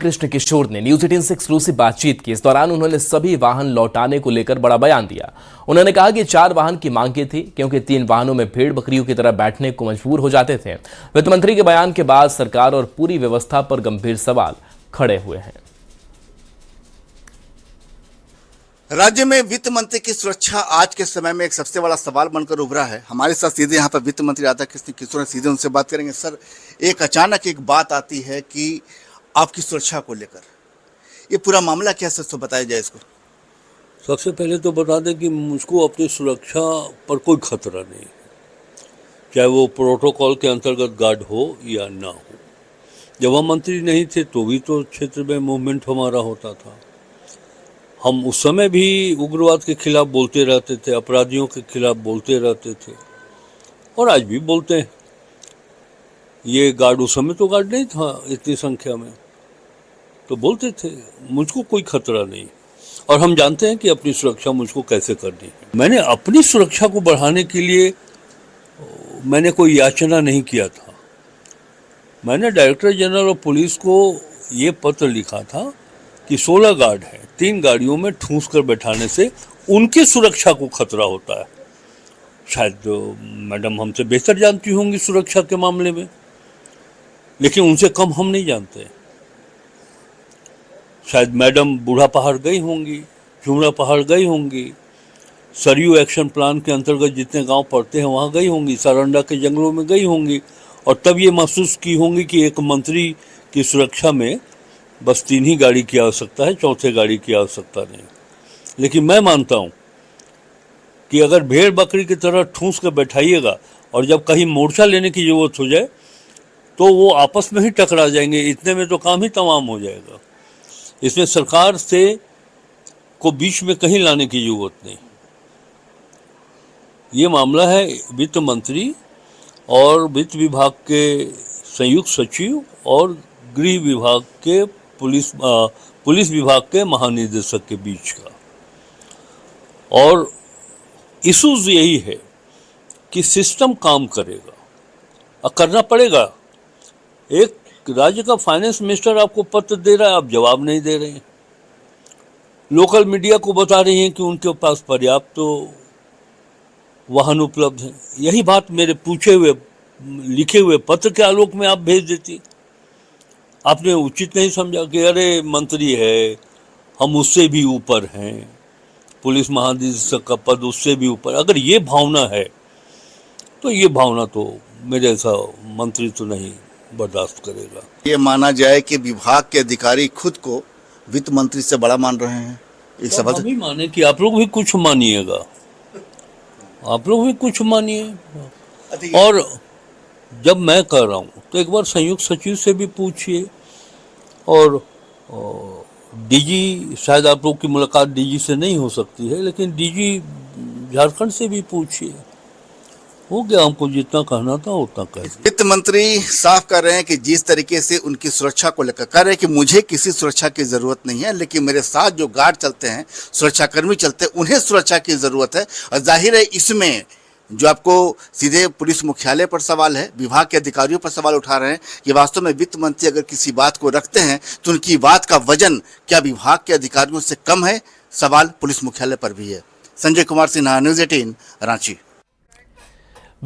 कृष्ण किशोर ने न्यूज 18 से एक्सक्लूसिव बातचीत की। इस दौरान उन्होंने सभी वाहन लौटाने को लेकर बड़ा बयान दिया। उन्होंने कहा कि 4 वाहन की मांग की थी क्योंकि 3 वाहनों में भेड़ बकरियों की तरह बैठने को मजबूर हो जाते थे। वित्त मंत्री के बयान के बाद सरकार और पूरी व्यवस्था पर गंभीर सवाल खड़े हुए हैं। राज्य में वित्त मंत्री की सुरक्षा आज के समय में एक सबसे बड़ा सवाल बनकर उभरा है। हमारे साथ सीधे यहाँ पर वित्त मंत्री राधा कृष्ण किशोर हैं, सीधे उनसे बात करेंगे। सर, एक अचानक एक बात आती है कि आपकी सुरक्षा को लेकर ये पूरा मामला क्या है, तो बताया जाए इसको। सबसे पहले तो बता दें कि मुझको अपनी सुरक्षा पर कोई खतरा नहीं है, चाहे वो प्रोटोकॉल के अंतर्गत गार्ड हो या ना हो। जब हम मंत्री नहीं थे तो भी तो क्षेत्र में मूवमेंट हमारा होता था। हम उस समय भी उग्रवाद के खिलाफ बोलते रहते थे, अपराधियों के खिलाफ बोलते रहते थे और आज भी बोलते हैं। ये गार्ड, उस समय तो गार्ड नहीं था इतनी संख्या में, तो बोलते थे। मुझको कोई खतरा नहीं और हम जानते हैं कि अपनी सुरक्षा मुझको कैसे करनी है। मैंने अपनी सुरक्षा को बढ़ाने के लिए मैंने कोई याचना नहीं किया था। मैंने डायरेक्टर जनरल ऑफ पुलिस को ये पत्र लिखा था कि 16 गार्ड हैं, 3 गाड़ियों में ठूंस कर बैठाने से उनकी सुरक्षा को खतरा होता है। शायद मैडम हमसे बेहतर जानती होंगी सुरक्षा के मामले में, लेकिन उनसे कम हम नहीं जानते। शायद मैडम बूढ़ा पहाड़ गई होंगी, चूड़ा पहाड़ गई होंगी, सरयू एक्शन प्लान के अंतर्गत जितने गांव पड़ते हैं वहां गई होंगी, सारंडा के जंगलों में गई होंगी और तब ये महसूस की होंगी कि एक मंत्री की सुरक्षा में बस 3 ही गाड़ी की आवश्यकता है, 4थे गाड़ी की आवश्यकता नहीं। लेकिन मैं मानता हूं कि अगर भेड़ बकरी की तरह ठूंस कर बैठाइएगा और जब कहीं मोर्चा लेने की जरूरत हो जाए तो वो आपस में ही टकरा जाएंगे, इतने में तो काम ही तमाम हो जाएगा। इसमें सरकार से को बीच में कहीं लाने की जरूरत नहीं। ये मामला है वित्त मंत्री और वित्त विभाग के संयुक्त सचिव और गृह विभाग के पुलिस विभाग के महानिदेशक के बीच का। और इश्यूज यही है कि सिस्टम काम करेगा और करना पड़ेगा। एक राज्य का फाइनेंस मिनिस्टर आपको पत्र दे रहा है, आप जवाब नहीं दे रहे हैं। लोकल मीडिया को बता रही हैं कि उनके पास पर्याप्त वाहन उपलब्ध हैं। यही बात मेरे पूछे हुए लिखे हुए पत्र के आलोक में आप भेज देती। आपने उचित नहीं समझा कि अरे मंत्री है, हम उससे भी ऊपर हैं, पुलिस महानिदेशक का पद उससे भी ऊपर। अगर ये भावना है तो ये भावना तो मेरे ऐसा मंत्री तो नहीं बर्दाश्त करेगा। ये माना जाए कि विभाग के अधिकारी खुद को वित्त मंत्री से बड़ा मान रहे हैं। एक तो सवाल हम ही माने कि आप लोग भी कुछ मानिएगा, आप लोग भी कुछ मानिए। और जब मैं कर रहा हूँ तो एक बार संयुक्त सचिव से भी पूछिए और डीजी, शायद आप लोग की मुलाकात डीजी से नहीं हो सकती है, लेकिन डीजी झारखंड से भी पूछिए। हो गया, हमको जितना कहना था उतना कह दिया। वित्त मंत्री साफ कर रहे हैं कि जिस तरीके से उनकी सुरक्षा को लेकर कह रहे हैं कि मुझे किसी सुरक्षा की जरूरत नहीं है, लेकिन मेरे साथ जो गार्ड चलते हैं, सुरक्षाकर्मी चलते हैं, उन्हें सुरक्षा की जरूरत है। और जाहिर है इसमें जो आपको सीधे पुलिस मुख्यालय पर सवाल है, विभाग के अधिकारियों पर सवाल उठा रहे हैं कि वास्तव में वित्त मंत्री अगर किसी बात को रखते हैं तो उनकी बात का वजन क्या विभाग के अधिकारियों से कम है? सवाल पुलिस मुख्यालय पर भी है। संजय कुमार सिन्हा, न्यूज 18, रांची।